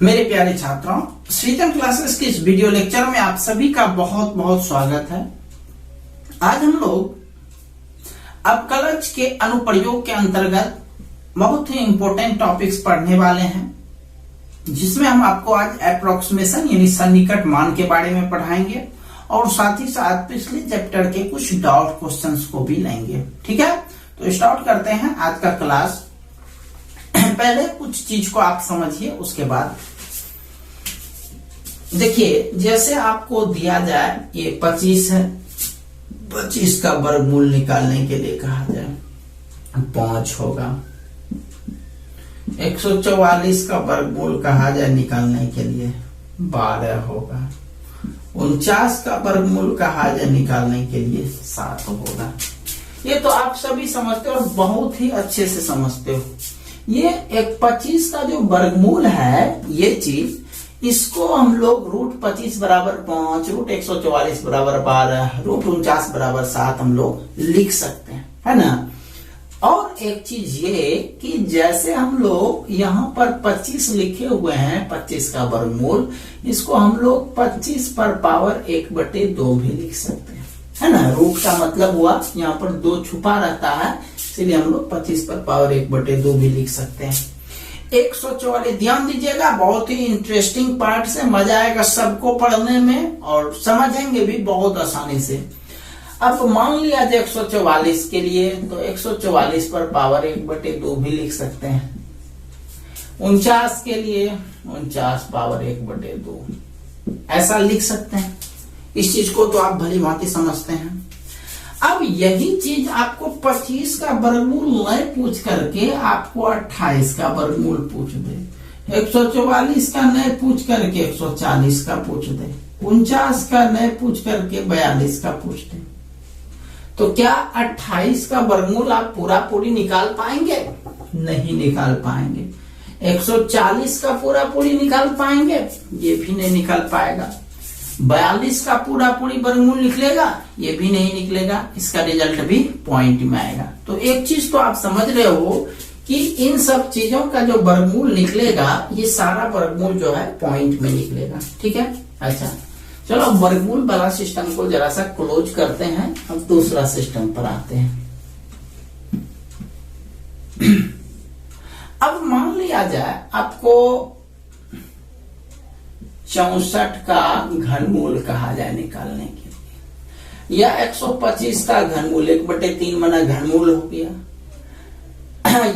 मेरे प्यारे छात्रों, श्रीतम क्लासेस के इस वीडियो लेक्चर में आप सभी का बहुत बहुत स्वागत है। आज हम लोग अपकलज के अनुप्रयोग के अंतर्गत बहुत ही इंपॉर्टेंट टॉपिक्स पढ़ने वाले हैं, जिसमें हम आपको आज अप्रोक्सीमेशन यानी सन्निकट मान के बारे में पढ़ाएंगे और साथ ही साथ पिछले चैप्टर के कुछ डाउट क्वेश्चंस को भी लेंगे। ठीक है, तो स्टार्ट करते हैं आज का क्लास। पहले कुछ चीज को आप समझिए, उसके बाद देखिए, जैसे आपको दिया जाए ये 25 है, 25 का वर्गमूल निकालने के लिए कहा जाए 5 होगा। 144 का वर्गमूल कहा जाए निकालने के लिए 12 होगा। 49 का वर्गमूल कहा जाए निकालने के लिए 7 होगा। ये तो आप सभी समझते हो और बहुत ही अच्छे से समझते हो। ये एक 25 का जो वर्गमूल है, ये चीज, इसको हम लोग रूट 25 बराबर 5, रूट 144 बराबर 12, रूट 49 बराबर 7 हम लोग लिख सकते हैं, है ना। और एक चीज ये कि जैसे हम लोग यहाँ पर 25 लिखे हुए हैं, 25 का वर्गमूल, इसको हम लोग 25 पर पावर 1/2 भी लिख सकते हैं, है ना। रूट का मतलब हुआ यहाँ पर 2 छुपा रहता है, इसलिए हम लोग 25 पर पावर 1/2 भी लिख सकते हैं। 144, ध्यान दीजिएगा, बहुत ही इंटरेस्टिंग पार्ट से मजा आएगा सबको पढ़ने में और समझेंगे भी बहुत आसानी से। अब मान लिया जाए 144 के लिए, तो 144 पर पावर 1/2 भी लिख सकते हैं। 49 के लिए 49 पावर 1/2 ऐसा लिख सकते हैं। इस चीज को तो आप भली भांति समझते हैं। अब यही चीज आपको 25 का वर्गमूल नहीं पूछ करके आपको 28 का वर्गमूल पूछ दे, 144 का नहीं पूछ करके 140 का पूछ दे, 49 का नहीं पूछ करके 42 का पूछ दे, तो क्या 28 का वर्गमूल आप पूरा पूरी निकाल पाएंगे? नहीं निकाल पाएंगे। 140 का पूरा पूरी निकाल पाएंगे? ये भी नहीं निकाल पाएगा। 42 का पूरा पूरी वर्गमूल निकलेगा? ये भी नहीं निकलेगा। इसका रिजल्ट भी पॉइंट में आएगा। तो एक चीज तो आप समझ रहे हो कि इन सब चीजों का जो वर्गमूल निकलेगा, ये सारा वर्गमूल जो है पॉइंट में निकलेगा। ठीक है, अच्छा चलो वर्गमूल वाला सिस्टम को जरा सा क्लोज करते हैं। अब दूसरा सिस्टम पर आते हैं। अब मान लिया जाए आपको 64 का घनमूल कहा जाए निकालने के लिए, या 125 का घनमूल 1/3 मना घनमूल हो गया,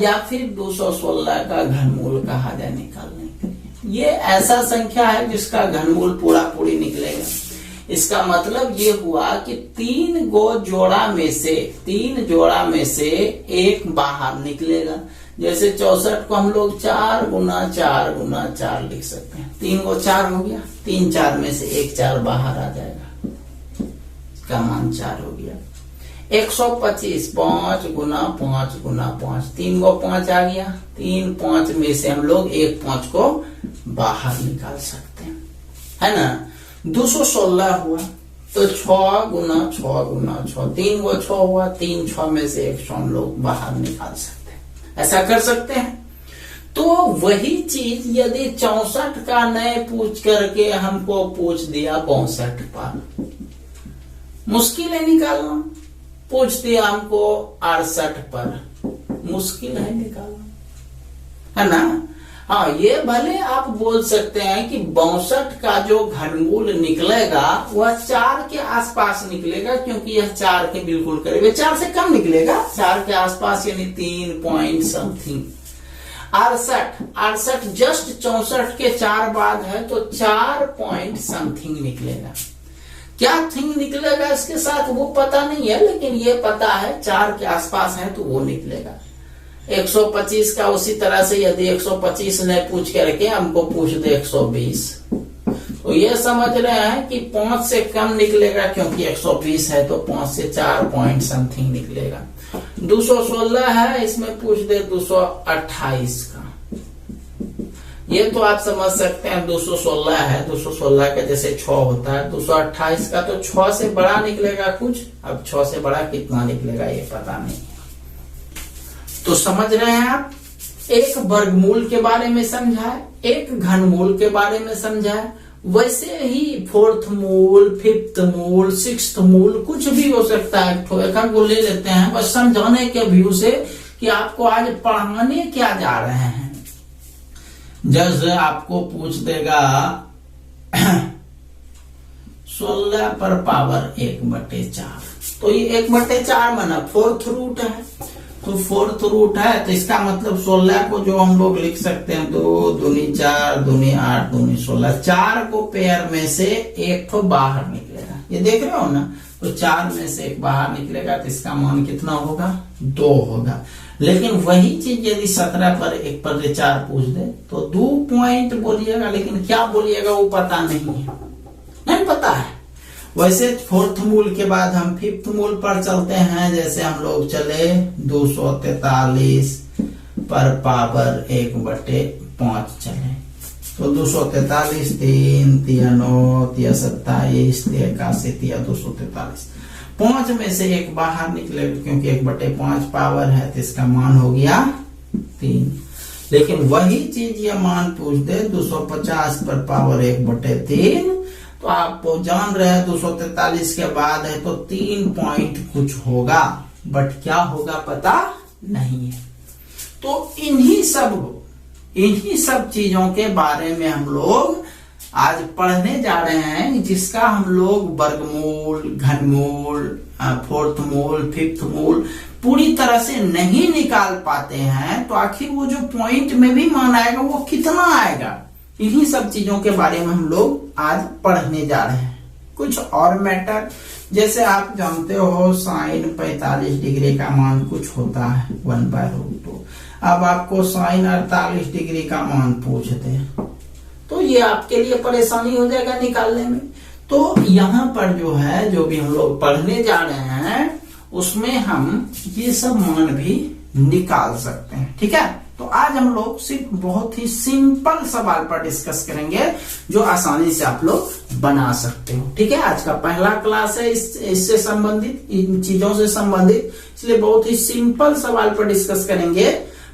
या फिर 216 का घनमूल कहा जाए निकालने के लिए। ये ऐसा संख्या है जिसका घनमूल पूरा पूरी निकलेगा। इसका मतलब ये हुआ कि 3 जोड़ा में से एक बाहर निकलेगा। जैसे 64 को हम लोग 4 गुना 4 गुना 4 लिख सकते हैं। 3 को 4 हो गया, 3 4 में से एक 4 बाहर आ जाएगा, इसका मान 4 हो गया। 125 5 गुना 5 गुना 5, 3 को 5 आ गया, 3 5 में से हम लोग एक 5 को बाहर निकाल सकते हैं, है ना। 216 हुआ तो 6 गुना 6 गुना 6, 3 को 6 हुआ, 3 6 में से एक 6 हम लोग बाहर निकाल सकते हैं। ऐसा कर सकते हैं। तो वही चीज यदि 64 का नहीं पूछ करके हमको पूछ दिया 62 पर, मुश्किल है निकालना। पूछ दिया हमको 68 पर, मुश्किल है निकालना, है ना। हाँ, ये भले आप बोल सकते हैं कि 62 का जो घनमूल निकलेगा वह 4 के आसपास निकलेगा, क्योंकि यह 4 के बिल्कुल करीब, 4 से कम निकलेगा, 4 के आसपास यानी 3 पॉइंट समथिंग। 68 जस्ट 64 के 4 बाद है, तो 4 पॉइंट समथिंग निकलेगा। क्या थिंग निकलेगा इसके साथ वो पता नहीं है, लेकिन ये पता है 4 के आसपास है तो वो निकलेगा। 125 का उसी तरह से यदि 125 ने पूछ करके हमको पूछ दे 120, तो ये समझ रहे हैं कि 5 से कम निकलेगा, क्योंकि 120 है तो 5 से 4 पॉइंट समथिंग निकलेगा। 216 है, इसमें पूछ दे 228 का, ये तो आप समझ सकते हैं 216 है, 216 का जैसे 6 होता है, 228 का तो 6 से बड़ा निकलेगा कुछ। अब 6 से बड़ा कितना निकलेगा ये पता नहीं, तो समझ रहे हैं आप। एक वर्गमूल के बारे में समझा है, एक घनमूल के बारे में समझा है। वैसे ही फोर्थ मूल, फिफ्थ मूल, सिक्स्थ मूल कुछ भी हो सकता है, एक को ले लेते हैं बस समझाने के व्यू से कि आपको आज पढ़ाने क्या जा रहे हैं। जैसे आपको पूछ देगा 16 पर पावर 1/4, तो ये 1/4 माना फोर्थ रूट है, तो फोर्थ रूट है तो इसका मतलब 16 को जो हम लोग लिख सकते हैं 2 दूनी 4 दूनी 8 दूनी 16, 4 को पेयर में से एक तो बाहर निकलेगा, ये देख रहे हो ना, तो 4 में से एक बाहर निकलेगा तो इसका मान कितना होगा 2 होगा। लेकिन वही चीज यदि 17 पर 1/4 पूछ दे तो 2 पॉइंट बोलिएगा, लेकिन क्या बोलिएगा वो पता नहीं पता है। वैसे फोर्थ मूल के बाद हम फिफ्थ मूल पर चलते हैं। जैसे हम लोग चले 243 पर पावर 1/5 चले, तो 243 3 3 9 3 27 3 81 3 243, 5 में से एक बाहर निकले क्योंकि 1/5 पावर है तो इसका मान हो गया 3। लेकिन वही चीज ये मान पूछ दे 250 पर पावर 1/3, तो आप जान रहे हैं 243 के बाद है तो 3 पॉइंट कुछ होगा, बट क्या होगा पता नहीं है। तो इन्हीं सब चीजों के बारे में हम लोग आज पढ़ने जा रहे हैं, जिसका हम लोग वर्गमूल, घनमूल, फोर्थ मूल, फिफ्थ मूल पूरी तरह से नहीं निकाल पाते हैं, तो आखिर वो जो पॉइंट में भी मान आएगा वो कितना आएगा, इन्हीं सब चीजों के बारे में हम लोग आज पढ़ने जा रहे हैं। कुछ और मैटर, जैसे आप जानते हो साइन 45 डिग्री का मान कुछ होता है 1/√2। अब आपको साइन 48 डिग्री का मान पूछ दे तो ये आपके लिए परेशानी हो जाएगा निकालने में। तो यहाँ पर जो है, जो भी हम लोग पढ़ने जा रहे हैं उसमें हम ये सब मान भी निकाल सकते हैं, ठीक है। तो आज हम लोग सिर्फ बहुत ही सिंपल सवाल पर डिस्कस करेंगे जो आसानी से आप लोग बना सकते हो, ठीक है। आज का पहला क्लास है इससे संबंधित, इन चीजों से संबंधित, इसलिए बहुत ही सिंपल सवाल पर डिस्कस करेंगे,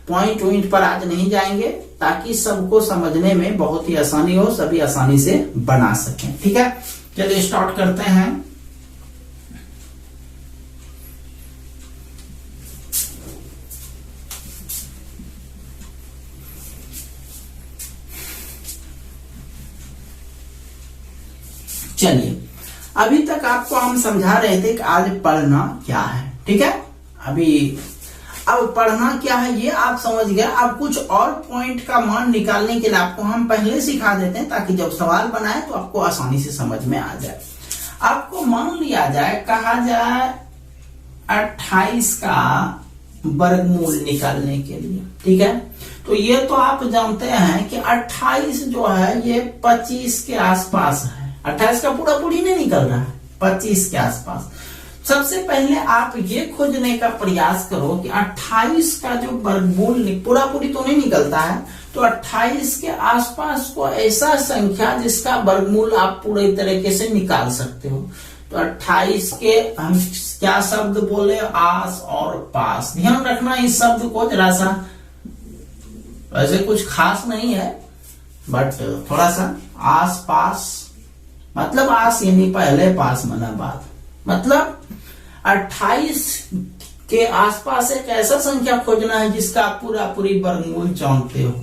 पॉइंट पर आज नहीं जाएंगे, ताकि सबको समझने में बहुत ही आसानी हो, सभी आसानी से बना सकें, ठीक है। चलिए स्टार्ट करते हैं। चलिए, अभी तक आपको हम समझा रहे थे कि आज पढ़ना क्या है, ठीक है। अब पढ़ना क्या है ये आप समझ गए। अब कुछ और पॉइंट का मान निकालने के लिए आपको हम पहले सिखा देते हैं, ताकि जब सवाल बनाए तो आपको आसानी से समझ में आ जाए। आपको मान लिया जाए, कहा जाए 28 का वर्गमूल निकालने के लिए, ठीक है। तो ये तो आप जानते हैं कि 28 जो है ये 25 के आसपास है, 28 का पूरी नहीं निकल रहा है, 25 के आसपास। सबसे पहले आप ये खोजने का प्रयास करो कि 28 का जो वर्गमूल पूरी तो नहीं निकलता है, तो 28 के आसपास को ऐसा संख्या जिसका वर्गमूल आप पूरे तरीके से निकाल सकते हो। तो 28 के हम क्या शब्द बोले, आस और पास। ध्यान रखना इस शब्द को जरा सा, वैसे कुछ खास नहीं है बट थोड़ा सा, आस पास मतलब आस यानी पहले, पास माना बाद, मतलब 28 के आसपास एक ऐसा संख्या खोजना है जिसका आप पूरी वर्गमूल जानते हो।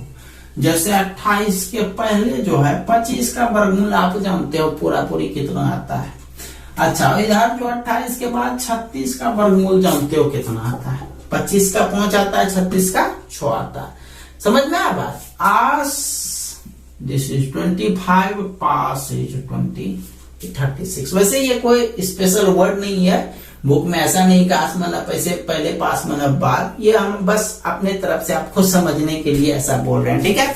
जैसे 28 के पहले जो है 25 का वर्गमूल आप जानते हो पूरी कितना आता है। अच्छा, इधर जो 28 के बाद 36 का वर्गमूल जानते हो कितना आता है, 25 का 5 आता है, 36 का 6 आता है। समझ में आ बात। आस दिस इज 25, पास इज 36। वैसे ये कोई स्पेशल वर्ड नहीं है, बुक में ऐसा नहीं कि आस माना पहले पास माना बाद, ये हम बस अपने तरफ से आपको समझने के लिए ऐसा बोल रहे हैं, ठीक है।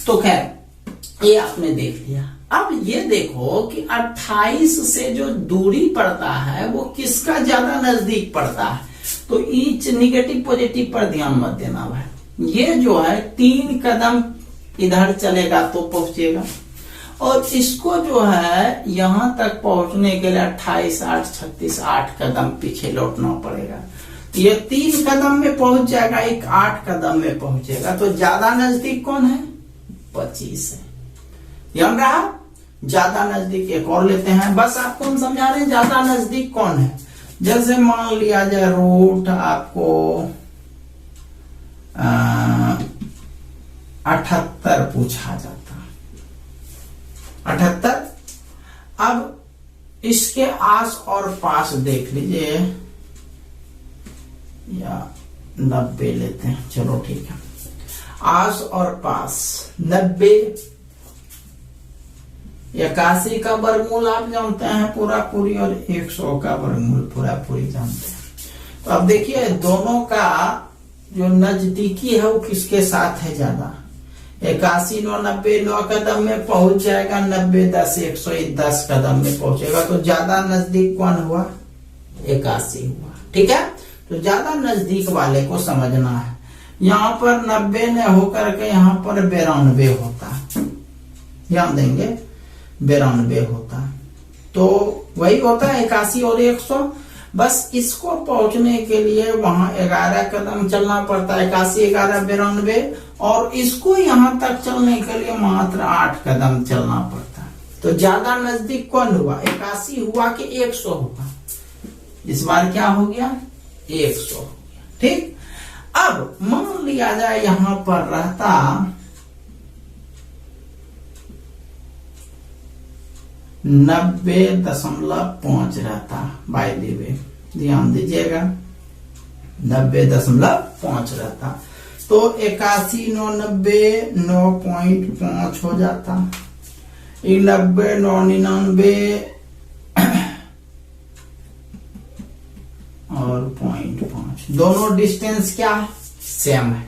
तो खैर ये आपने देख लिया। अब ये देखो कि 28 से जो दूरी पड़ता है वो किसका ज्यादा नजदीक पड़ता है। तो ईच निगेटिव पॉजिटिव पर ध्यान मत देना भाई। ये जो है 3 कदम इधर चलेगा तो पहुंचेगा, और इसको जो है यहां तक पहुंचने के लिए 28 8 36 8 कदम पीछे लौटना पड़ेगा। ये 3 कदम में पहुंच जाएगा, एक 8 कदम में पहुंचेगा। तो ज्यादा नजदीक कौन है? 25 है। ध्यान रहा, ज्यादा नजदीक। एक और लेते हैं, बस आपको हम समझा रहे हैं ज्यादा नजदीक कौन है। जैसे मान लिया जाए रूट आपको 78 पूछा जाता, 78। अब इसके आस और पास देख लीजिए, या 90 लेते हैं, चलो ठीक है। आस और पास 90, 81 का वर्गमूल आप जानते हैं पूरा पूरी, और 100 का वर्गमूल पूरा पूरी जानते हैं। तो अब देखिए दोनों का जो नजदीकी है वो किसके साथ है ज्यादा? 81 9 90 9 कदम में पहुंच जाएगा, 90 10 110 कदम में पहुंचेगा। तो ज्यादा नजदीक कौन हुआ? 81 हुआ। ठीक है, तो ज्यादा नजदीक वाले को समझना है। यहाँ पर 90 ने होकर के यहाँ पर 92 होता, ध्यान देंगे 92 होता, तो वही होता है 81 और 100। बस इसको पहुंचने के लिए वहां 11 कदम चलना पड़ता है, 81 11 92, और इसको यहां तक चलने के लिए मात्र 8 कदम चलना पड़ता है। तो ज्यादा नजदीक कौन हुआ? 81 हुआ कि 100 हुआ? इस बार क्या हो गया? 100 हो गया। ठीक, अब मान लिया जाए यहां पर रहता 90.5 रहता, बाय द वे ध्यान दीजिएगा, 90.5 रहता, तो 81 9 90 9.5 हो जाता, 90 9 99 और 0.5। दोनों डिस्टेंस क्या है? सेम है।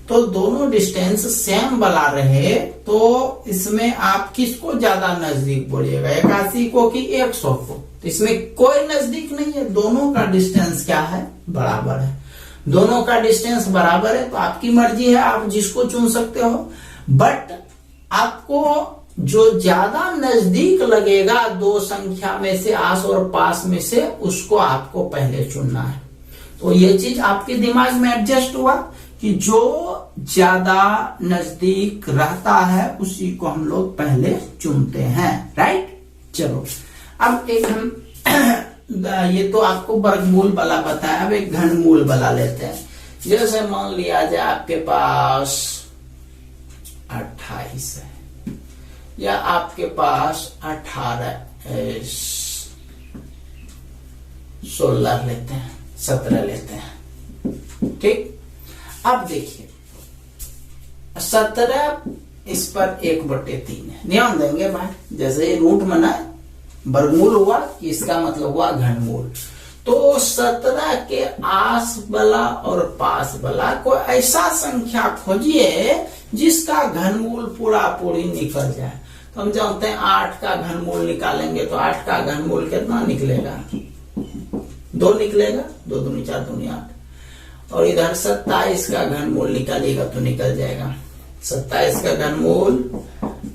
तो दोनों डिस्टेंस सेम वाला रहे तो इसमें आप किसको ज्यादा नजदीक बोलिएगा? 81 को कि 100 को? तो इसमें कोई नजदीक नहीं है, दोनों का डिस्टेंस क्या है? बराबर है। दोनों का डिस्टेंस बराबर है तो आपकी मर्जी है, आप जिसको चुन सकते हो। बट आपको जो ज्यादा नजदीक लगेगा दो संख्या में से, आस और पास में से, उसको आपको पहले चुनना है। तो ये चीज आपके दिमाग में एडजस्ट हुआ कि जो ज्यादा नजदीक रहता है उसी को हम लोग पहले चुनते हैं, राइट। चलो अब एक हम ये तो आपको वर्गमूल वाला बताया, अब एक घनमूल वाला लेते हैं। जैसे मान लिया जाए आपके पास 28 है, या आपके पास 16 लेते हैं, 17 लेते हैं। ठीक, अब देखिए 17 इस पर 1/3 है, ध्यान देंगे भाई। जैसे रूट बना वर्गमूल हुआ, इसका मतलब हुआ घनमूल। तो 17 के आस वाला और पास वाला कोई ऐसा संख्या खोजिए जिसका घनमूल पूरा पूरी निकल जाए। तो हम जानते हैं 8 का घनमूल निकालेंगे तो 8 का घनमूल कितना निकलेगा? 2 निकलेगा, 2 दूनी 4 दूनी 8। और इधर 27 का घनमूल निकालिएगा तो निकल जाएगा, 27 का घनमूल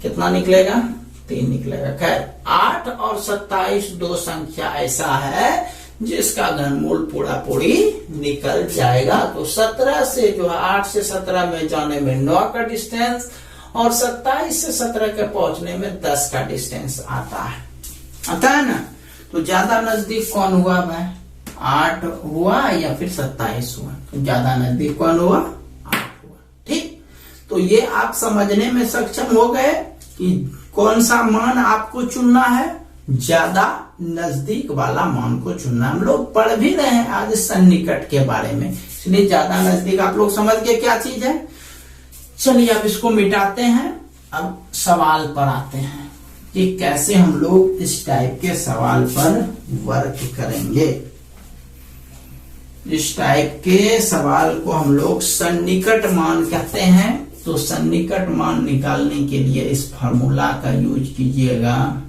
कितना निकलेगा? 3 निकलेगा। खैर 8 और 27 दो संख्या ऐसा है जिसका घनमूल पूरा पूरी निकल जाएगा। तो 17 से जो है 8 से 17 में जाने में 9 का डिस्टेंस, और 27 से 17 के पहुंचने में 10 का डिस्टेंस आता है ना। तो ज्यादा नजदीक कौन हुआ भाई? 8 हुआ या फिर 27 हुआ? तो ज्यादा नजदीक कौन हुआ? 8 हुआ। ठीक, तो ये आप समझने में सक्षम हो गए कि कौन सा मान आपको चुनना है, ज्यादा नजदीक वाला मान को चुनना। हम लोग पढ़ भी रहे हैं आज सन्निकट के बारे में, इसलिए ज्यादा नजदीक आप लोग समझ गए क्या चीज है। चलिए अब इसको मिटाते हैं, अब सवाल पर आते हैं कि कैसे हम लोग इस टाइप के सवाल पर वर्क करेंगे। इस टाइप के सवाल को हम लोग सन्निकट मान कहते हैं। तो सन्निकट मान निकालने के लिए इस फार्मूला का यूज कीजिएगा,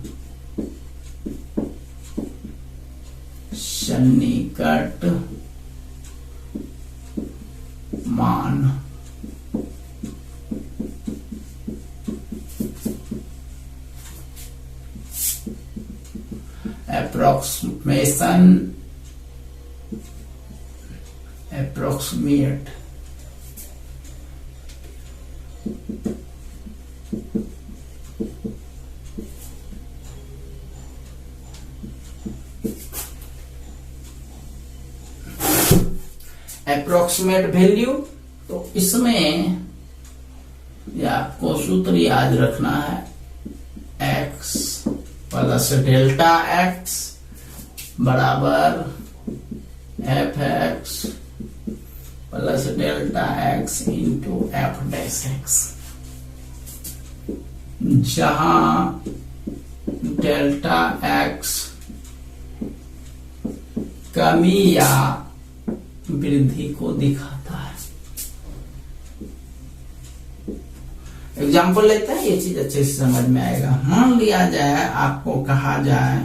सन्निकट मान। Approximation approximate value. तो इसमें आपको सूत्र याद रखना है, x प्लस डेल्टा x बराबर f x plus delta x into f dash x, जहां डेल्टा x कमी या वृद्धि को दिखाता है। एग्जाम्पल लेते हैं, ये चीज अच्छे से समझ में आएगा। मान लिया जाए आपको कहा जाए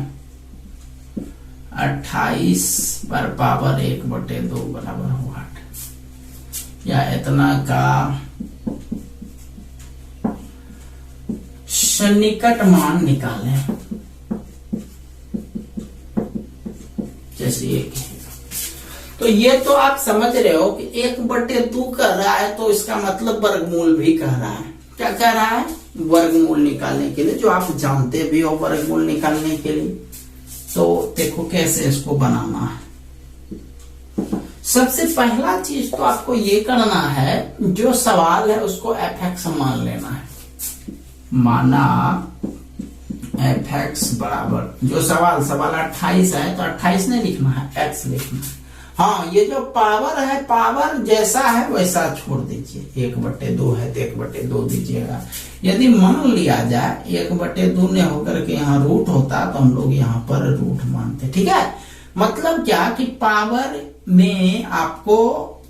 28 पर पावर 1/2 बराबर वाट, या इतना का सन्निकट मान निकालें, जैसे एक। तो ये तो आप समझ रहे हो कि 1/2 कर रहा है, तो इसका मतलब वर्गमूल भी कह रहा है। क्या कह रहा है? वर्गमूल निकालने के लिए, जो आप जानते भी हो वर्गमूल निकालने के लिए। तो देखो कैसे इसको बनाना है। सबसे पहला चीज तो आपको ये करना है, जो सवाल है उसको एफ एक्स मान लेना है। माना एफ एक्स बराबर, जो सवाल 28 है तो 28 नहीं लिखना है, एक्स लिखना है। हाँ, ये जो पावर है, पावर जैसा है वैसा छोड़ दीजिए। 1/2 है तो 1/2 दीजिएगा। यदि मान लिया जाए 1/2 ने होकर के यहाँ रूट होता तो हम लोग यहाँ पर रूट मानते। ठीक है, मतलब क्या कि पावर में आपको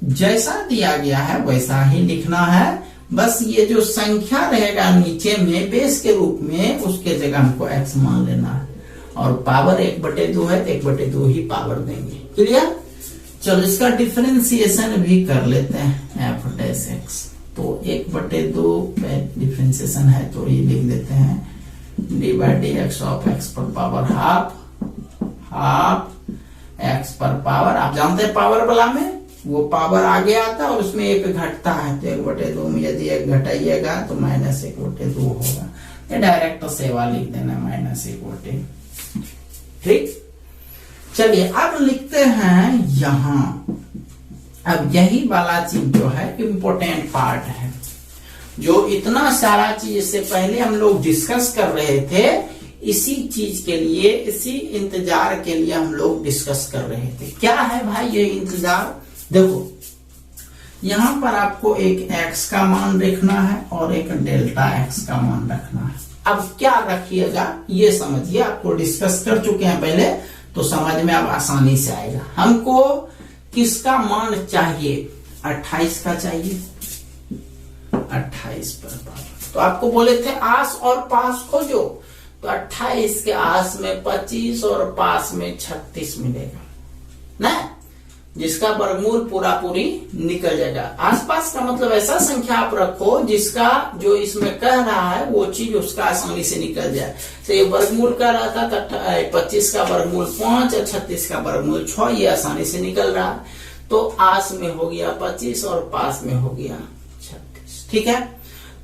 जैसा दिया गया है वैसा ही लिखना है। बस ये जो संख्या रहेगा नीचे में बेस के रूप में, उसके जगह हमको x मान लेना है। और पावर 1/2 है तो 1/2 ही पावर देंगे। क्लियर? चलो इसका डिफरेंशिएशन भी कर लेते हैं, एफ डैश एक्स। तो 1/2 डिफरेंशिएशन है तो ये लिख देते हैं D by D x of x पर पावर हाफ, हाफ एक्स पर पावर। आप जानते हैं पावर वाला में वो पावर आगे आता है और उसमें एक घटता है, तो 1/2 में यदि एक घटाइएगा तो -1/2 होगा। ये डायरेक्ट सेवा लिख देना -1/2। ठीक, चलिए अब लिखते हैं यहां। अब यही वाला चीज जो है इम्पोर्टेंट पार्ट है, जो इतना सारा चीज इससे पहले हम लोग डिस्कस कर रहे थे। इसी चीज के लिए, इसी इंतजार के लिए हम लोग डिस्कस कर रहे थे। क्या है भाई ये इंतजार? देखो यहां पर आपको एक x का मान रखना है और एक डेल्टा x का मान रखना है। अब क्या रखिएगा ये समझिए, आपको डिस्कस कर चुके हैं पहले, तो समझ में अब आसानी से आएगा। हमको किसका मान चाहिए? 28 का चाहिए। 28 पर पावर, तो आपको बोले थे आस और पास खोजो, तो 28 के आस में 25 और पास में 36 मिलेगा ना, जिसका वर्गमूल पूरा पूरी निकल जाएगा। आसपास का मतलब ऐसा संख्या आप रखो जिसका जो इसमें कह रहा है वो चीज उसका आसानी से निकल जाए। तो ये वर्गमूल कर रहा था तो 25 का वर्गमूल 5 और 36 का वर्गमूल 6, ये आसानी से निकल रहा है। तो आस में हो गया 25 और पास में हो गया 36। ठीक है,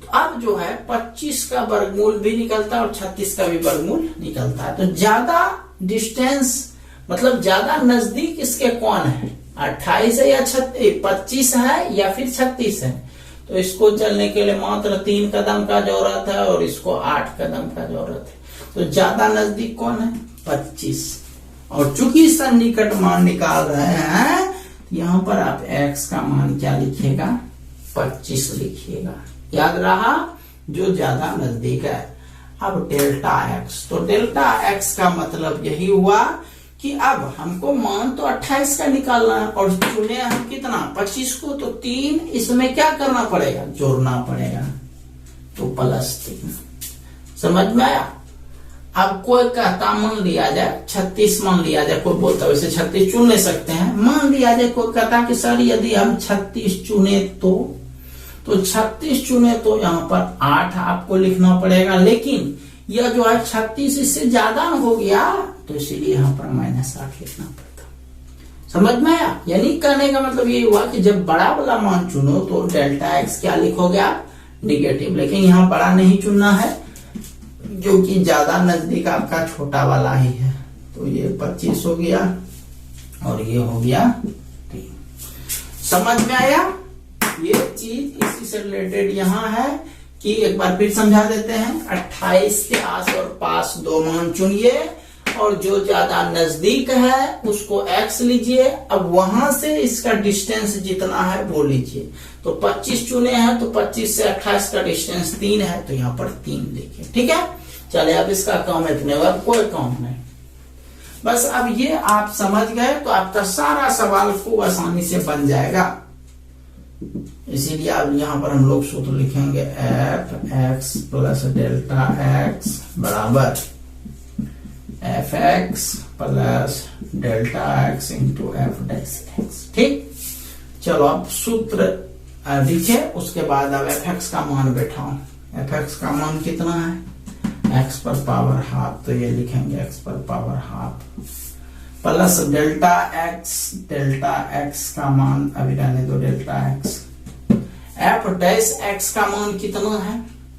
तो अब जो है 25 का वर्गमूल भी निकलता है और 36 का भी वर्गमूल निकलता है। तो ज्यादा डिस्टेंस मतलब ज्यादा नजदीक इसके कौन है? 28 है या 25 है या फिर 36 है? तो इसको चलने के लिए मात्र 3 कदम का जरूरत है और इसको 8 कदम का जरूरत है। तो ज्यादा नजदीक कौन है? 25। और चूंकि सन्निकट मान निकाल रहे हैं, यहाँ पर आप x का मान क्या लिखिएगा? 25 लिखिएगा। याद रहा, जो ज्यादा नजदीक है। अब डेल्टा x, तो डेल्टा x का मतलब यही हुआ कि अब हमको मान तो 28 का निकालना है और चुने हम कितना? 25 को, तो 3 इसमें क्या करना पड़ेगा? जोड़ना पड़ेगा, तो +3। समझ में आया? अब कोई कहता मान लिया जाए 36 मान लिया जाए, कोई बोलता है वैसे 36 चुन ले सकते हैं। मान लिया जाए कोई कहता कि सर यदि हम 36 चुने तो 36 चुने तो यहाँ पर 8 आपको लिखना पड़ेगा। लेकिन यह जो है 36 इससे ज्यादा हो गया, तो इसीलिए यहाँ पर -8 लिखना पड़ता। समझ में आया? यानी कहने का मतलब ये हुआ कि जब बड़ा वाला मान चुनो तो डेल्टा एक्स क्या लिखोगे आप? निगेटिव। लेकिन यहाँ बड़ा नहीं चुनना है, जो कि ज्यादा नजदीक आपका छोटा वाला ही है। तो ये 25 हो गया और ये हो गया 3। समझ में आया? ये चीज इसी से रिलेटेड यहाँ है कि एक बार फिर समझा देते हैं। 28 के आस और पास दो मान चुनिए और जो ज्यादा नजदीक है उसको x लीजिए। अब वहां से इसका डिस्टेंस जितना है वो लीजिए। तो 25 चुने हैं तो 25 से 28 का डिस्टेंस 3 है, तो यहाँ पर 3 लिखिए। ठीक है, चले अब इसका काम इतने, अब कोई काम नहीं। बस अब ये आप समझ गए तो आपका सारा सवाल खूब आसानी से बन जाएगा। इसीलिए अब यहाँ पर हम लोग सूत्र लिखेंगे f x plus delta x बराबर f x plus delta x into f dash x. ठीक, चलो अब सूत्र लिखे, उसके बाद अब एफ एक्स का मान बैठाओ। एफ एक्स का मान कितना है? एक्स पर पावर हाफ, तो ये लिखेंगे एक्स पर power half plus delta x का मान अभी रहने दो, delta x. F dash x का मान कितना है?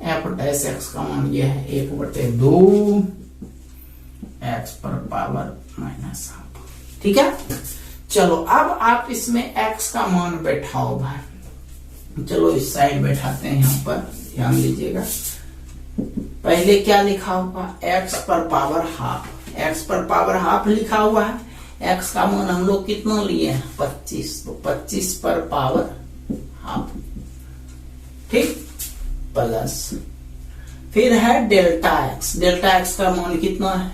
एफ डैश एक्स का मान ये है 1/2 एक्स पर पावर माइनस हाफ। ठीक है, चलो अब आप इसमें एक्स का मान बैठाओ भाई। चलो इस साइड बैठाते हैं, यहाँ पर ध्यान दीजिएगा। पहले क्या लिखा हुआ? एक्स पर पावर हाफ। एक्स पर पावर हाफ लिखा हुआ है। एक्स का मान हम लोग कितना लिए हैं? 25, तो 25 पर पावर हाफ। ठीक, प्लस फिर है डेल्टा एक्स। डेल्टा एक्स का मान कितना है?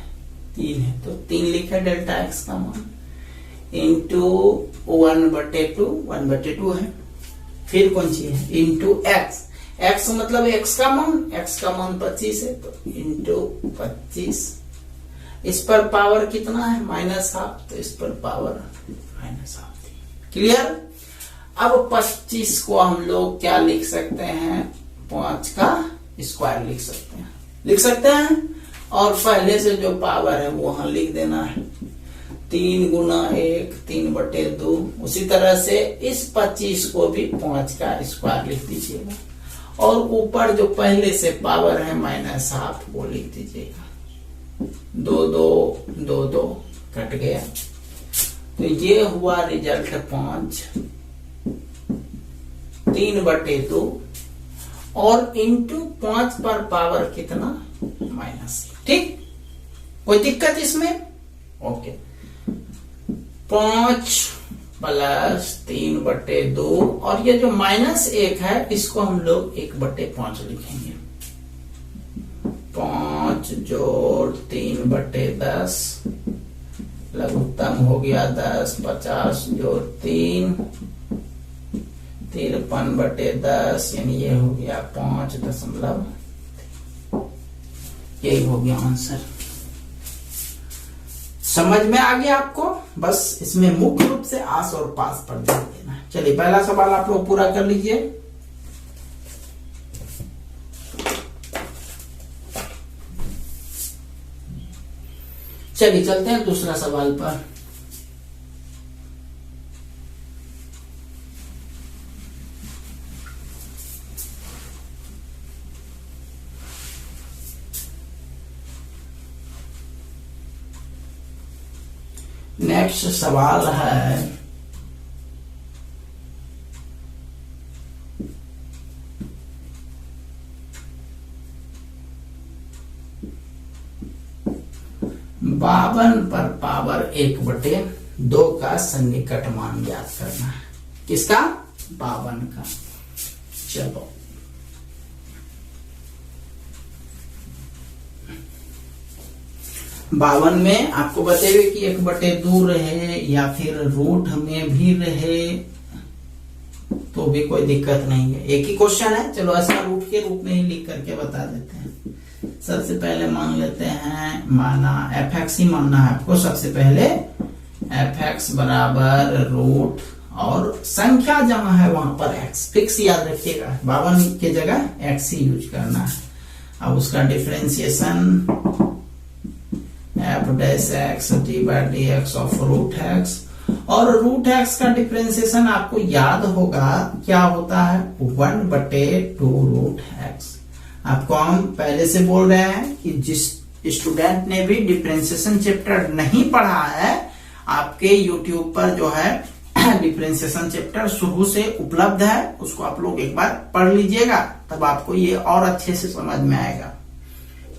3 है, तो 3 लिखे डेल्टा एक्स का मान इंटू 1/2, 1/2 है। फिर कौन सी है? Into x. एक्स मतलब एक्स का मान 25 है, तो इंटू 25। इस पर पावर कितना है? माइनस हाफ, तो इस पर पावर माइनस हाफ। क्लियर? अब 25 को हम लोग क्या लिख सकते हैं? 5 का स्क्वायर लिख सकते हैं। और पहले से जो पावर है वो वहां लिख देना है, 3 गुना 1, 3/2। उसी तरह से इस 25 को भी 5 का स्क्वायर लिख दीजिएगा। और ऊपर जो पहले से पावर है माइनस हाफ वो लिख दीजिएगा। 2 कट गया, तो ये हुआ रिजल्ट 5, 3/2 और इंटू 5 पर पावर कितना? माइनस। ठीक, कोई दिक्कत इसमें? ओके, 5 प्लस 3/2 और ये जो -1 है इसको हम लोग 1/5 लिखेंगे। 5 जोड़ 3/10 लघुत्तम हो गया 10। 50 जोड़ 3 53/10, यानी ये हो गया 5.3। यही हो गया आंसर। समझ में आ गया आपको? बस इसमें मुख्य रूप से आस और पास पर ध्यान देना है। चलिए पहला सवाल आप लोग पूरा कर लीजिए। चलिए चलते हैं दूसरा सवाल पर। नेक्स्ट सवाल है बावन पर पावर 1/2 का सन्निकट मान ज्ञात करना है। किसका? 52 का। चलो बावन में आपको बताइए कि 1/2 रहे या फिर रूट में भी रहे तो भी कोई दिक्कत नहीं है, एक ही क्वेश्चन है। चलो ऐसा रूट के रूप में ही लिख करके बता देते हैं। सबसे पहले मान लेते हैं, माना f(x) ही मानना है आपको। सबसे पहले f(x) बराबर रूट और संख्या जमा है वहां पर x फिक्स याद रखिएगा। 52 के जगह x ही यूज करना है। अब उसका differentiation f' x d/dx of root x और रूट एक्स का डिफरेंशिएशन आपको याद होगा क्या होता है, 1/2 रूट एक्स। आपको हम पहले से बोल रहे हैं कि जिस स्टूडेंट ने भी डिफरेंशिएशन चैप्टर नहीं पढ़ा है, आपके यूट्यूब पर जो है डिफरेंशिएशन चैप्टर शुरू से उपलब्ध है, उसको आप लोग एक बार पढ़ लीजिएगा, तब आपको ये और अच्छे से समझ में आएगा।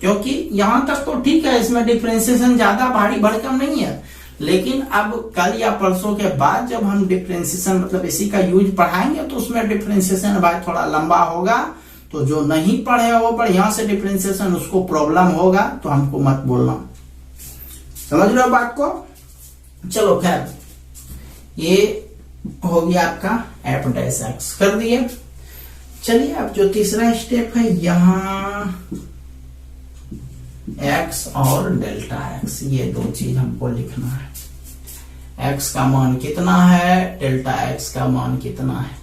क्योंकि यहां तक तो ठीक है, इसमें डिफरेंशिएशन ज्यादा भारी भरकम नहीं है, लेकिन अब कल या परसों के बाद जब हम डिफरेंशिएशन मतलब इसी का यूज पढ़ाएंगे तो उसमें डिफरेंशिएशन भाई थोड़ा लंबा होगा, तो जो नहीं पढ़े वो बढ़िया से डिफरेंशिएशन उसको प्रॉब्लम होगा, तो हमको मत बोलना। समझ लो बात को। चलो खैर, ये हो गया आपका f'(x) कर दिए। चलिए अब जो तीसरा स्टेप है, यहां x और डेल्टा x, ये दो चीज हमको लिखना है। x का मान कितना है, डेल्टा x का मान कितना है।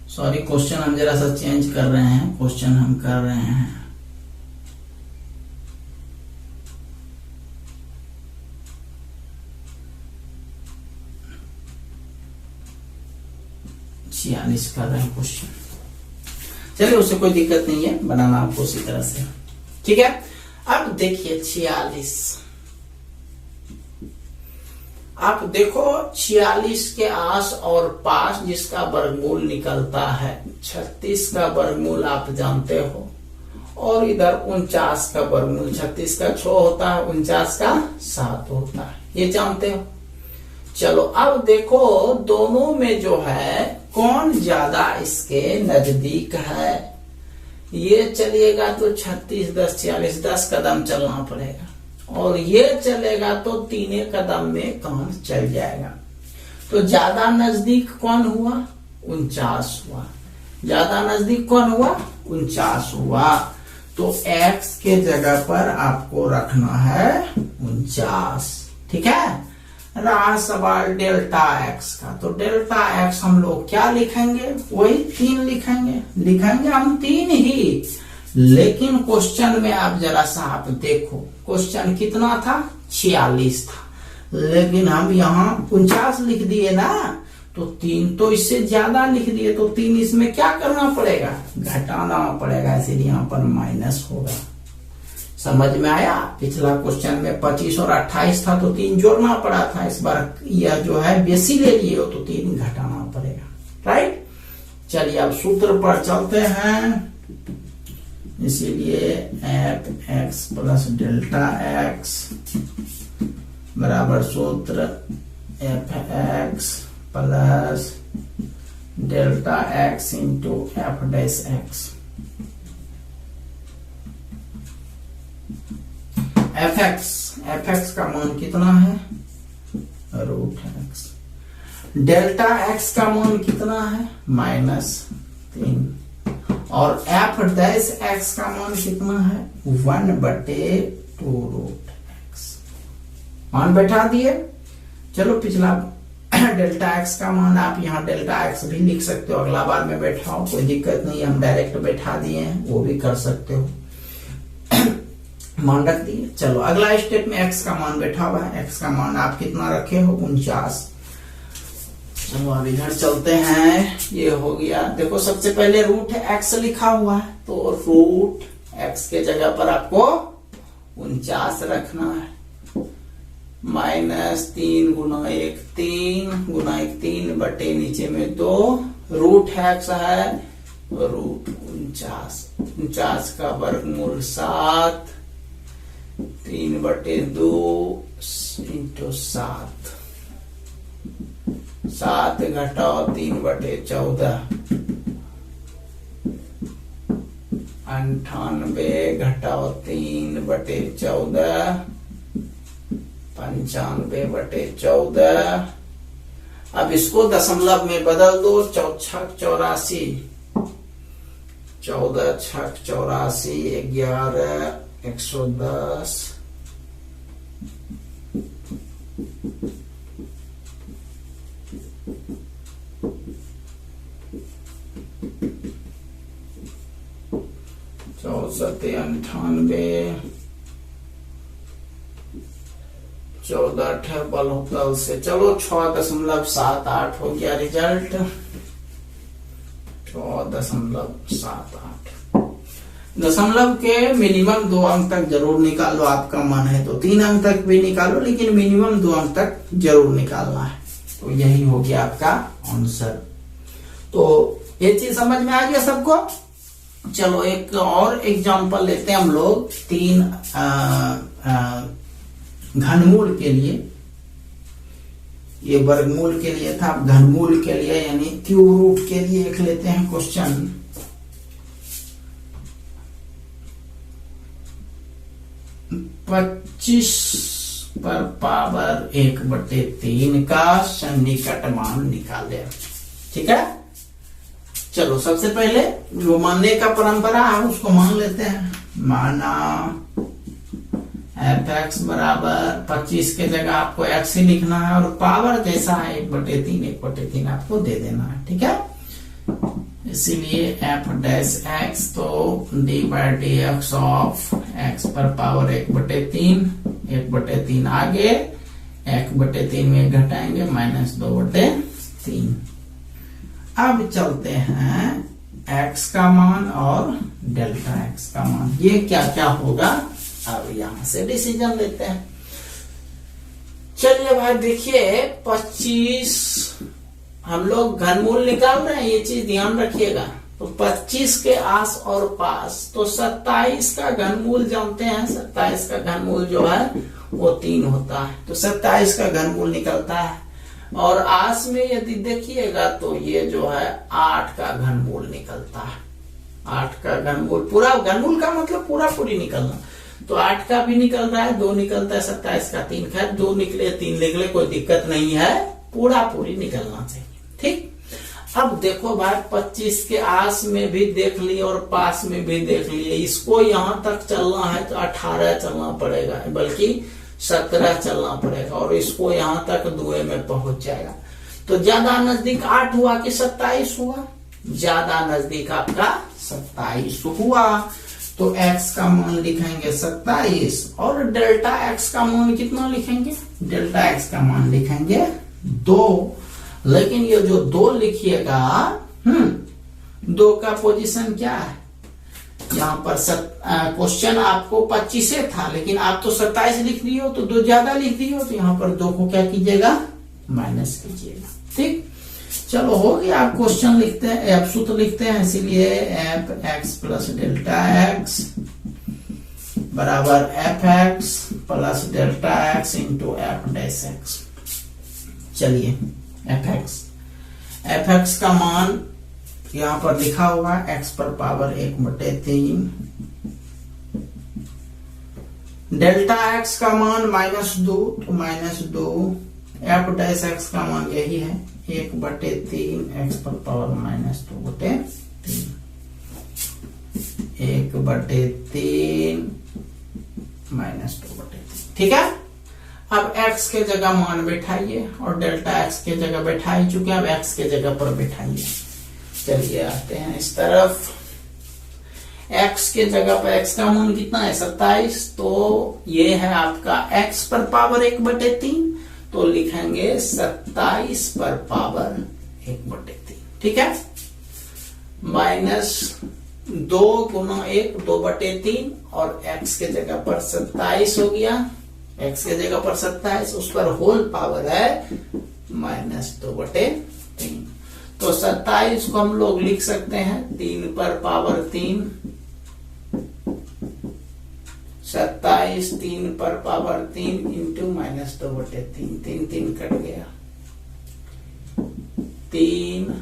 सॉरी, क्वेश्चन हम जरा सा चेंज कर रहे हैं। क्वेश्चन हम कर रहे हैं 46 कर रहे हैं क्वेश्चन। चलिए, उससे कोई दिक्कत नहीं है, बनाना आपको उसी तरह से, ठीक है। अब देखिए 46, आप देखो 46 के आस और पास जिसका वर्गमूल निकलता है, 36 का वर्गमूल आप जानते हो, और इधर 49 का वर्गमूल, 36 का 6 होता है, 49 का 7 होता है, ये जानते हो। चलो अब देखो दोनों में जो है कौन ज्यादा इसके नजदीक है। ये चलिएगा तो 36 10 46, 10 कदम चलना पड़ेगा, और ये चलेगा तो 3 कदम में काम चल जाएगा। तो ज्यादा नजदीक कौन हुआ, 49 हुआ। ज्यादा नजदीक कौन हुआ, 49 हुआ। तो x के जगह पर आपको रखना है 49, ठीक है। रहा सवाल डेल्टा x का, तो डेल्टा x हम लोग क्या लिखेंगे, वही 3 लिखेंगे हम 3 ही। लेकिन क्वेश्चन में आप जरा सा आप देखो, क्वेश्चन कितना था, 46 था, लेकिन हम यहाँ 49 लिख दिए ना, तो 3 तो इससे ज्यादा लिख दिए, तो 3 इसमें क्या करना पड़ेगा, घटाना पड़ेगा, इसलिए यहाँ पर माइनस होगा। समझ में आया। पिछला क्वेश्चन में 25 और 28 था, तो 3 जोड़ना पड़ा था, इस बार यह जो है बेसी ले लिए हो, तो 3 घटाना पड़ेगा, राइट। चलिए अब सूत्र पर चलते हैं। इसीलिए f(x) प्लस डेल्टा x बराबर सूत्र f(x) plus delta x into f'(x). f(x) का मान कितना है, √x। डेल्टा x का मान कितना है, -3, और f'(x) का मान कितना है, 1/2 √x। मान बैठा दिए। चलो पिछला डेल्टा x का मान आप यहाँ डेल्टा x भी लिख सकते हो, अगला बार में बैठाओ, कोई दिक्कत नहीं, हम डायरेक्ट बैठा दिए हैं, वो भी कर सकते हो। मान रख दिए। चलो अगला स्टेप में x का मान बैठा हुआ है, x का मान आप कितना रखे हो, 49। चलो अब इधर चलते हैं। ये हो गया, देखो सबसे पहले √x लिखा हुआ है, तो √x के जगह पर आपको 49 रखना है। -3 गुना 1 3 गुना 1 3 बटे नीचे में 2, √x है √49, 49 का वर्गमूल 7, 3/2 इंटू 7, 7 घटाओ 3/14, 98 घटाओ 3/14, 95/14। अब इसको दशमलव में बदल दो, 4 छक 84, 14 छक 84, 11 110, 97 14 बलौतल से, चलो 6.78 हो गया रिजल्ट। 6.78 दशमलव के मिनिमम 2 अंक तक जरूर निकालो, आपका मन है तो 3 अंक तक भी निकालो, लेकिन मिनिमम 2 अंक तक जरूर निकालना है। तो यही हो गया आपका आंसर। तो ये चीज समझ में आ गया सबको। चलो एक और एग्जांपल लेते हैं हम लोग। 3 घनमूल के लिए, ये वर्गमूल के लिए था, घनमूल के लिए यानी क्यूब रूट के लिए एक लेते हैं क्वेश्चन। (25 पर पावर 1/3 का सन्निकट मान निकाले। ठीक है, चलो सबसे पहले जो मानने का परंपरा है उसको मान लेते हैं। माना f(x) बराबर 25 के जगह आपको x ही लिखना है और पावर जैसा है 1/3 आपको दे देना है। ठीक है, इसीलिए f'(x) तो d/dx ऑफ x पर पावर 1/3 आगे 1/3 में घटाएंगे -2/3। अब चलते हैं x का मान और डेल्टा x का मान, ये क्या क्या होगा अब यहां से डिसीजन लेते हैं। चलिए भाई देखिए 25 हम लोग घनमूल निकाल रहे हैं, ये चीज ध्यान रखिएगा। तो 25 के आस और पास, तो 27 का घनमूल जानते हैं, 27 का घनमूल जो है वो 3 होता है, तो 27 का घनमूल निकलता है। और आस में यदि देखिएगा तो ये जो है 8 का घनमूल निकलता है। 8 का घनमूल, पूरा घनमूल का मतलब पूरा पूरी निकलना, तो 8 का भी निकल रहा है, 2 निकलता है, 27 का 3, खैर 2 निकले 3 निकले कोई दिक्कत नहीं है, पूरा पूरी निकलना चाहिए। ठीक, अब देखो भाई 25 के आस में भी देख लिए और पास में भी देख लिए, इसको यहां तक चलना है तो 18 चलना पड़ेगा, बल्कि 17 चलना पड़ेगा, और इसको यहां तक 2 में पहुंच जाएगा। तो ज्यादा नजदीक 8 हुआ कि 27 हुआ? ज्यादा नजदीक आपका 27 हुआ। तो x का मान लिखेंगे 27 और डेल्टा x का मान कितना लिखेंगे? डेल्टा x का मान लिखेंगे 2। लेकिन ये जो 2 लिखिएगा, 2 का पोजीशन क्या है? यहाँ पर क्वेश्चन आपको 25 था, लेकिन आप तो 27 लिख दिए हो, तो 2 ज्यादा लिख दिए हो, तो यहाँ पर 2 को क्या कीजिएगा? माइनस कीजिएगा। ठीक, चलो हो गया। आप क्वेश्चन लिखते हैं, एफ सूत्र लिखते हैं, इसीलिए f x plus delta x बराबर f x plus delta x into f dash x. चलिए एफ एक्स का मान यहां पर लिखा होगा x पर पावर 1/3, डेल्टा x का मान -2, तो -2, एफ डैश एक्स का मान यही है 1/3 x पर पावर -2/3, 1/3 -2/3। ठीक है, अब x के जगह मान बैठाइए और डेल्टा x के जगह बैठा ही चुके हैं, अब x के जगह पर बैठाइए। चलिए आते हैं इस तरफ, x के जगह पर x का मान कितना है? 27, तो ये है आपका x पर पावर 1/3, तो लिखेंगे 27 पर पावर 1/3। ठीक है, -2 गुना 1 2/3 और x के जगह पर 27 हो गया, x के जगह पर 27, उस पर होल पावर है -2/3। तो 27 को हम लोग लिख सकते हैं 3 पर पावर 3, 27 3 पर पावर 3 इंटू -2/3, 3 कट गया, 3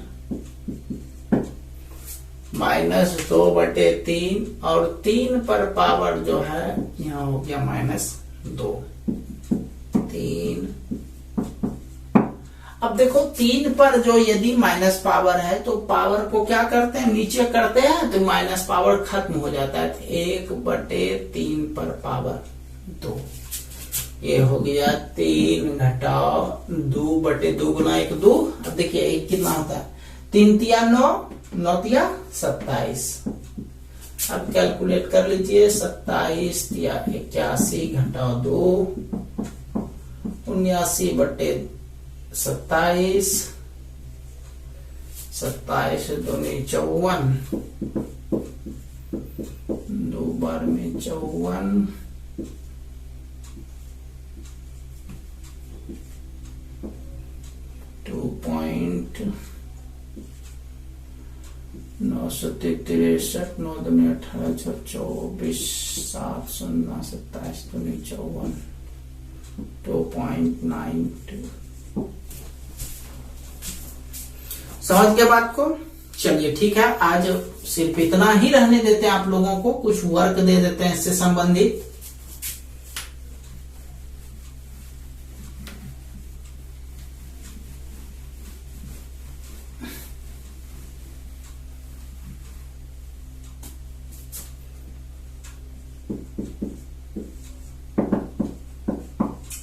-2/3 और 3 पर पावर जो है यहाँ हो गया -2, 3। अब देखो 3 पर जो यदि माइनस पावर है तो पावर को क्या करते हैं? नीचे करते हैं तो माइनस पावर खत्म हो जाता है, 1/3 पर पावर 2, ये हो गया 3 घटाओ 2/2 गुना 1 2। अब देखिए 1 कितना होता है? 3 तिया 9, 9 तिया 27, अब कैलकुलेट कर लीजिए, 27 या 81 घटाओ 2, 79/27, 27 दूनी 54, 2 बार में 54, 2.963, 9 दूनी 18, 24, 7 0 27 दूनी 54, 2.92। समझ गए बात को? चलिए ठीक है, आज सिर्फ इतना ही रहने देते हैं। आप लोगों को कुछ वर्क दे देते हैं इससे संबंधित।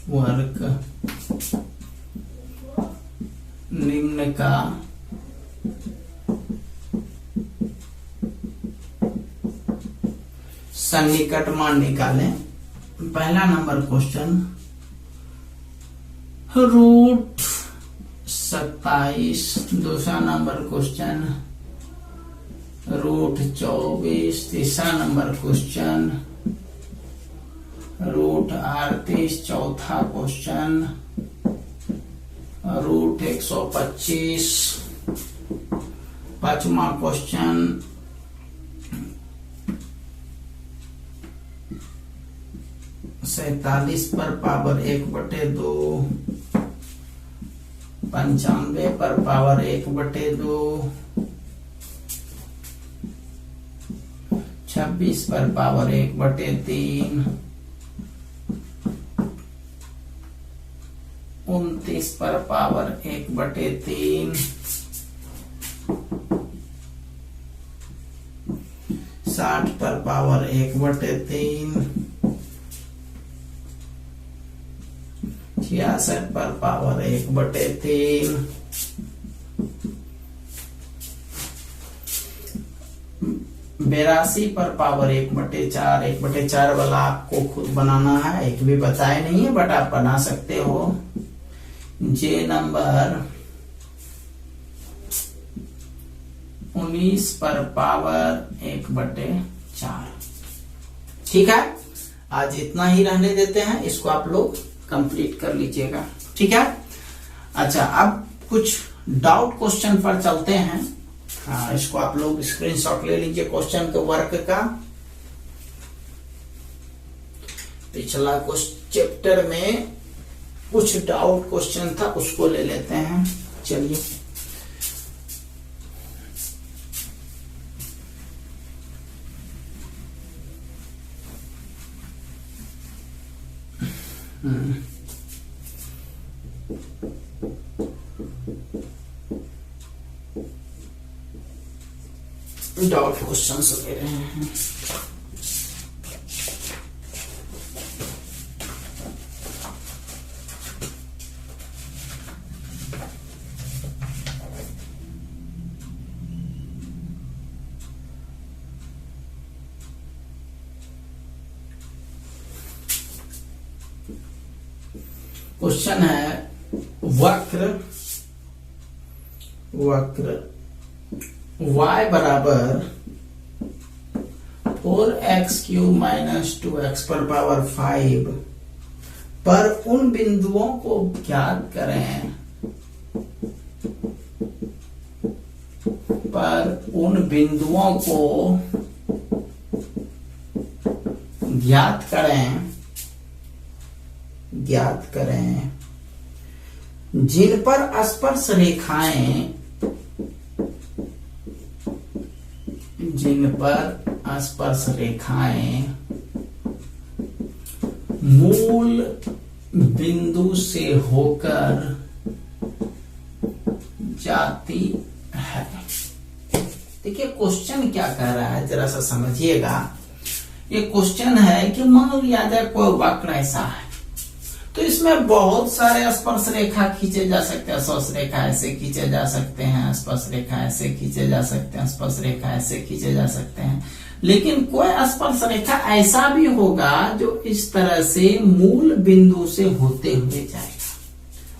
वर्क निम्न का सन्निकट मान निकालें। पहला नंबर क्वेश्चन, √27। दूसरा नंबर क्वेश्चन √24। तीसरा नंबर क्वेश्चन √38। चौथा क्वेश्चन √125। पांचवा क्वेश्चन √47 पर पावर 1/2। 95 पर पावर 1/2। 26 पर पावर 1/3। 29 पर पावर 1/3। 60 पर पावर 1/3। 66 पर पावर 1/3। 82 पर पावर 1/4। 1/4 वाला आपको खुद बनाना है, एक भी बताए नहीं है बट आप बना सकते हो। जे नंबर 19 पर पावर 1/4। ठीक है, आज इतना ही रहने देते हैं, इसको आप लोग कंप्लीट कर लीजिएगा। ठीक है, अच्छा अब कुछ डाउट क्वेश्चन पर चलते हैं। हाँ, इसको आप लोग स्क्रीनशॉट ले लीजिए क्वेश्चन के वर्क का। पिछला चैप्टर में कुछ डाउट क्वेश्चन था, उसको ले लेते हैं। चलिए डाउट क्वेश्चन ले रहे हैं। क्वेश्चन है वक्र y बराबर 4x³ - 2x पर पावर 5 पर उन बिंदुओं को ज्ञात करें। ज्ञात करें जिन पर स्पर्श रेखाएं मूल बिंदु से होकर जाती है। देखिए क्वेश्चन क्या कह रहा है, जरा सा समझिएगा। ये क्वेश्चन है कि मान लिया जाए कोई वक्र ऐसा है, तो इसमें बहुत सारे स्पर्श रेखा खींचे जा सकते हैं। स्पर्श रेखा ऐसे खींचे जा सकते हैं, स्पर्श रेखा ऐसे खींचे जा सकते हैं, स्पर्श रेखा ऐसे खींचे जा सकते हैं। लेकिन कोई स्पर्श रेखा ऐसा भी होगा जो इस तरह से मूल बिंदु से होते हुए जाएगा,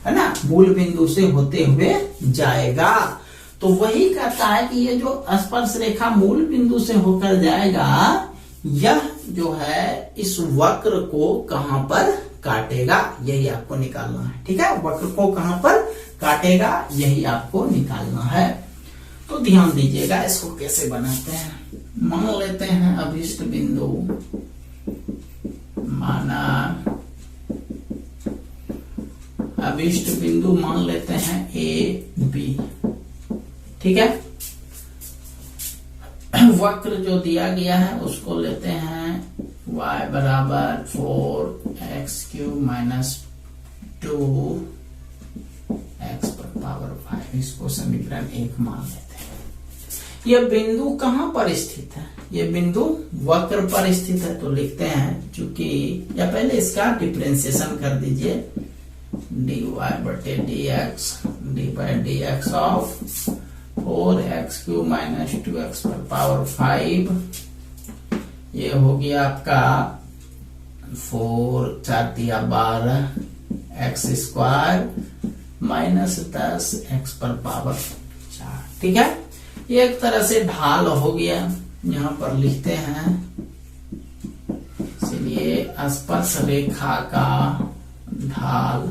है ना, मूल बिंदु से होते हुए जाएगा। तो वही कहता है कि ये जो स्पर्श रेखा मूल बिंदु से होकर जाएगा, यह जो है इस वक्र को कहां पर काटेगा, यही आपको निकालना है। ठीक है, वक्र को कहां पर काटेगा यही आपको निकालना है। तो ध्यान दीजिएगा इसको कैसे बनाते हैं। मान लेते हैं अभिष्ट बिंदु, माना अभिष्ट बिंदु मान लेते हैं ए बी। ठीक है, वक्र जो दिया गया है उसको लेते हैं y बराबर 4x³ माइनस 2x पर पावर 5। इसको समीकरण 1 मान लेते हैं। यह बिंदु कहां पर स्थित है, यह बिंदु वक्र पर स्थित है। तो लिखते हैं, चूंकि या पहले इसका डिफरेंशिएशन कर दीजिए, dy/dx d/dx of 4x³ minus 2x पर पावर 5। ये हो गया आपका 4 4 दिया 12 x² माइनस 10 x पर पावर 4। ठीक है, ये एक तरह से ढाल हो गया, यहां पर लिखते हैं। इसलिए स्पर्श रेखा का ढाल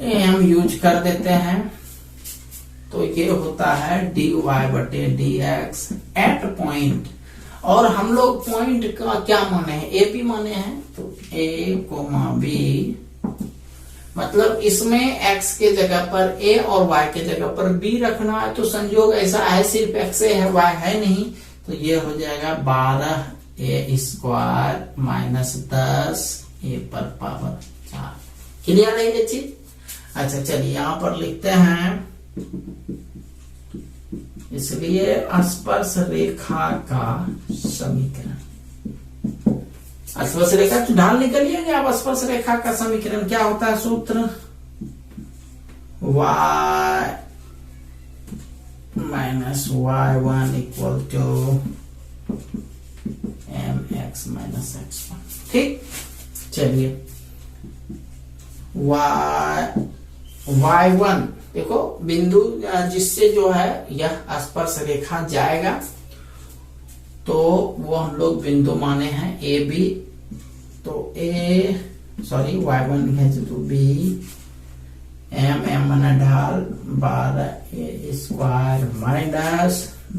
ये हम यूज कर देते हैं। तो ये होता है dy/dx एट पॉइंट, और हम लोग पॉइंट का क्या माने हैं, ए बी माने हैं। तो a, b, मतलब इसमें x के जगह पर a और y के जगह पर b रखना है। तो संयोग ऐसा है, सिर्फ x है y है नहीं, तो ये हो जाएगा 12a² माइनस 10 a पर पावर 4। क्लियर है ये चीज। अच्छा चलिए यहां पर लिखते हैं, इसलिए स्पर्श रेखा का समीकरण, स्पर्श रेखा तो ढाल निकलिएगा। अब स्पर्श रेखा का समीकरण क्या होता है, सूत्र y minus y1 equal to mx minus x1। ठीक, चलिए y1 देखो बिंदु जिससे जो है यह स्पर्श रेखा जाएगा, तो वो हम लोग बिंदु माने हैं ए बी। तो y1 है तो b, m माना ढाल 12a² माइनस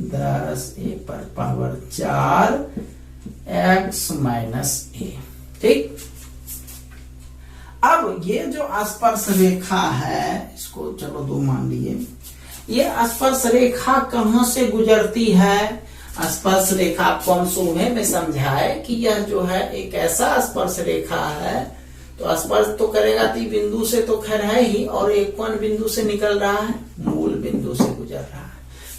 10a पर पावर 4 x माइनस a। ठीक, अब ये जो स्पर्श रेखा है, इसको चलो 2 मान लिए। ये स्पर्श रेखा कहां से गुजरती है, स्पर्श रेखा आपको हम सुबह में समझाए कि यह जो है एक ऐसा स्पर्श रेखा है, तो स्पर्श तो करेगा तो बिंदु से तो खैर है ही, और एक कौन बिंदु से निकल रहा है, मूल बिंदु से गुजर रहा है।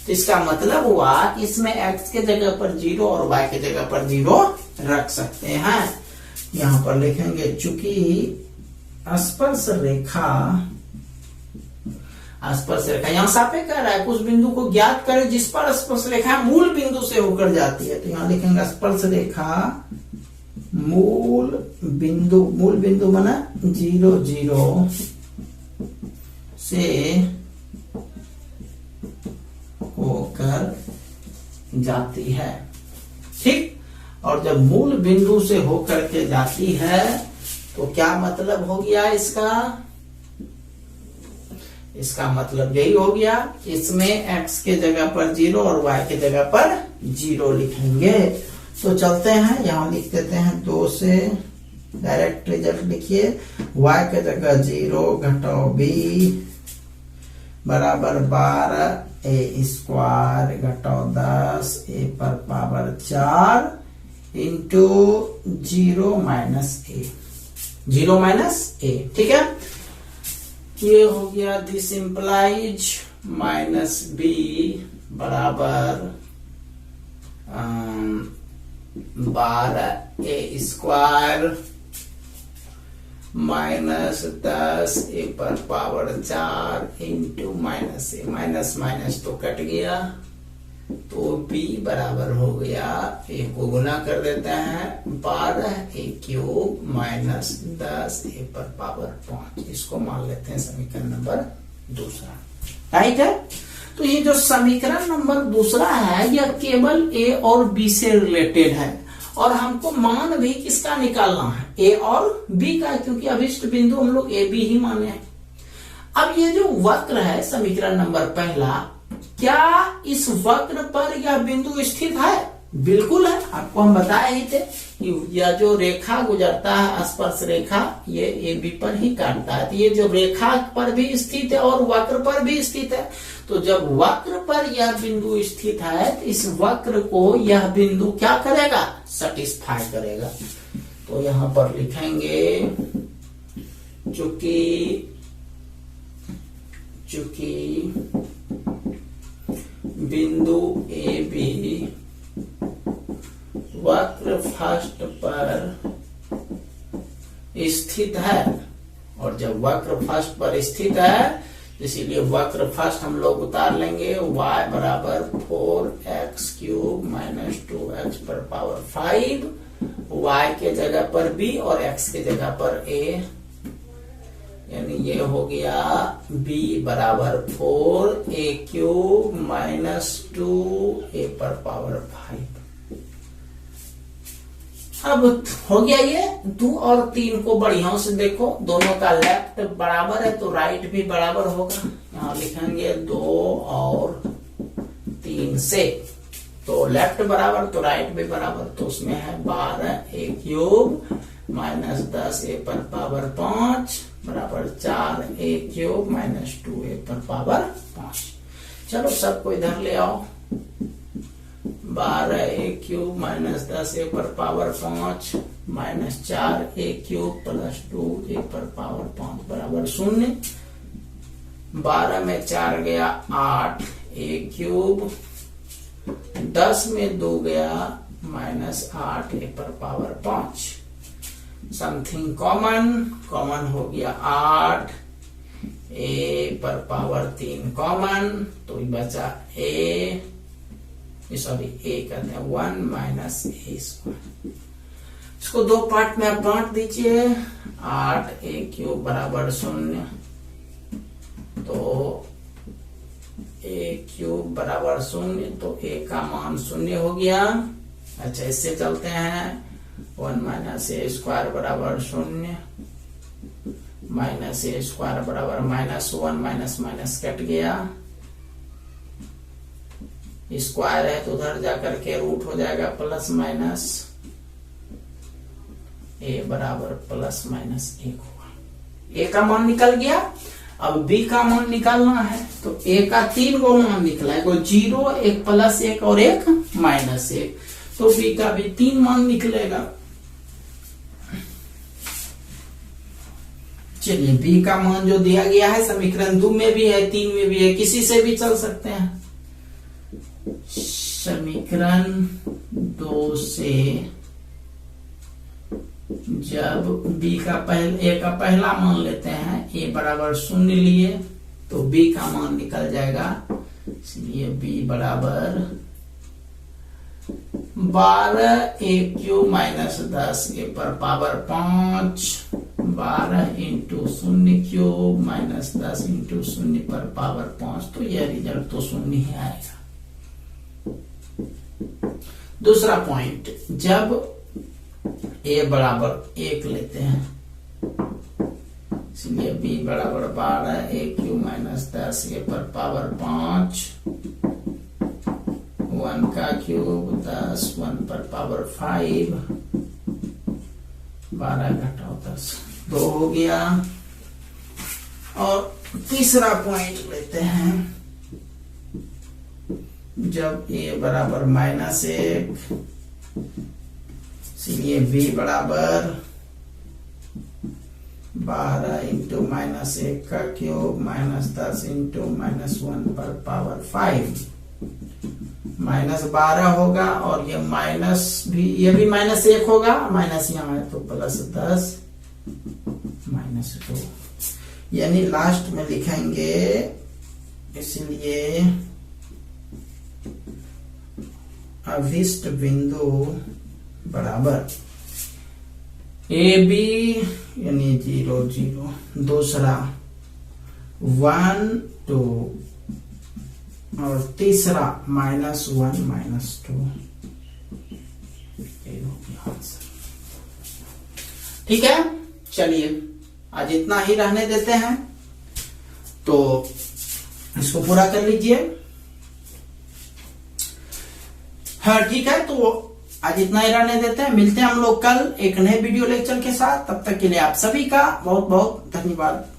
तो इसका मतलब हुआ कि इसमें x के जगह पर 0 और y के जगह पर 0 रख सकते हैं। यहां पर लिखेंगे, चूंकि स्पर्श रेखा यहां सापे कह रहा है, कुछ बिंदु को ज्ञात करें जिस पर स्पर्श रेखा मूल बिंदु से होकर जाती है। तो यहां लिखेंगे स्पर्श रेखा मूल बिंदु माना 0 0 से होकर जाती है। ठीक, और जब मूल बिंदु से होकर के जाती है तो क्या मतलब हो गया इसका मतलब यही हो गया, इसमें x के जगह पर 0 और y के जगह पर 0 लिखेंगे। तो चलते हैं, यहां लिख देते हैं 2 से डायरेक्ट रिजल्ट लिखिए। y के जगह 0 घटाओ b बराबर 12a² घटाओ 10 a पर पावर 4 इंटू 0 माइनस a। ठीक है, ये हो गया, दिस इंप्लाइज माइनस b बराबर 12a² माइनस 10 ए पर पावर 4 इंटू माइनस ए, माइनस माइनस तो कट गया, तो b बराबर हो गया, ए को गुना कर देते हैं 12 ए क्यूब माइनस 10 ए पर पावर 5। इसको मान लेते हैं समीकरण नंबर दूसरा। राइट है। तो ये जो समीकरण नंबर दूसरा है यह केवल ए और बी से रिलेटेड है, और हमको मान भी किसका निकालना है, ए और बी का, क्योंकि अभिष्ट बिंदु हम लोग ए बी ही माने हैं। अब ये जो वक्र है समीकरण नंबर पहला, क्या इस वक्र पर यह बिंदु स्थित है? बिल्कुल है। आपको हम बताए ही थे कि यह जो रेखा गुजरता है स्पर्श रेखा, ये ए बी पर ही काटता है, तो ये जो रेखा पर भी स्थित है और वक्र पर भी स्थित है। तो जब वक्र पर यह बिंदु स्थित है तो इस वक्र को यह बिंदु क्या करेगा, सेटिस्फाई करेगा। तो यहां पर लिखेंगे चूंकि बिंदु ए बी वक्र फर्स्ट पर स्थित है, और जब वक्र फर्स्ट पर स्थित है इसीलिए वक्र फर्स्ट हम लोग उतार लेंगे, y बराबर 4x क्यूब माइनस 2x पर पावर 5, y के जगह पर b और x के जगह पर a, यानी ये हो गया b बराबर 4a क्यूब माइनस 2a पर पावर 5। अब हो गया ये 2 और 3 को बढ़िया से देखो, दोनों का लेफ्ट बराबर है तो राइट भी बराबर होगा। यहाँ लिखेंगे 2 और 3 से, तो लेफ्ट बराबर तो राइट भी बराबर, तो उसमें है 12 ए क्यूब माइनस 10 ए पर पावर 5 बराबर 4 ए क्यूब माइनस 2 ए पर पावर 5। चलो सबको इधर ले आओ, 12 ए क्यूब माइनस 10 ए पर पावर 5 माइनस 4 ए क्यूब प्लस 2 ए पर पावर 5 बराबर 0। 12 में 4 गया 8 ए क्यूब, 10 में 2 गया माइनस 8 ए पर पावर 5। समथिंग कॉमन हो गया 8 ए पर पावर 3 कॉमन, तो बचा ए करते हैं 1 माइनस ए स्क्वायर। इसको 2 पार्ट में आप बांट दीजिए, 8 ए क्यूब बराबर 0, तो ए क्यूब बराबर 0, तो ए का मान 0 हो गया। अच्छा इससे चलते हैं, 1 माइनस ए स्क्वायर बराबर 0, माइनस ए स्क्वायर बराबर माइनस 1, माइनस माइनस कट गया, स्क्वायर है तो उधर जाकर के रूट हो जाएगा प्लस माइनस, ए बराबर प्लस माइनस 1 होगा। ए का मान निकल गया। अब बी का मान निकालना है, तो ए का 3 गो मान निकला है, 0, एक प्लस 1 और एक माइनस 1, तो बी का भी 3 मान निकलेगा। चलिए बी का मान जो दिया गया है समीकरण 2 में भी है, 3 में भी है, किसी से भी चल सकते हैं। समीकरण 2 से जब b का a का पहला मान लेते हैं, a बराबर 0 लिए, तो b का मान निकल जाएगा, इसलिए b बराबर 12 ए क्यूब माइनस 10 ए पर power 5, 12 into 0 cube minus 10 into 0 पर पावर 5, तो यह रिजल्ट तो 0 ही आएगा। दूसरा पॉइंट, जब a बराबर 1 लेते हैं, इसलिए b बराबर 12 ए क्यूब माइनस 10 ए पर पावर 5, 1 का क्यूब 10, 1 पर पावर 5, 12 घटाओ 10, 2 हो गया। और तीसरा पॉइंट लेते हैं, जब a बराबर माइनस 1, इसलिए b बराबर 12 इंटू माइनस 1 का क्यूब माइनस 10 इंटू माइनस 1 पर पावर 5, माइनस 12 होगा, और ये माइनस भी, ये भी माइनस 1 होगा, माइनस यहाँ है तो प्लस 10 -2, यानी लास्ट में लिखेंगे, इसलिए अभिष्ट बिंदु बराबर AB यानी 0 0, दूसरा 1 2 और तीसरा -1 -2। ठीक है, चलिए आज इतना ही रहने देते हैं, तो इसको पूरा कर लीजिए। हाँ ठीक है, तो आज इतना ही रहने देते हैं, मिलते हैं हम लोग कल एक नए वीडियो लेक्चर के साथ। तब तक के लिए आप सभी का बहुत बहुत धन्यवाद।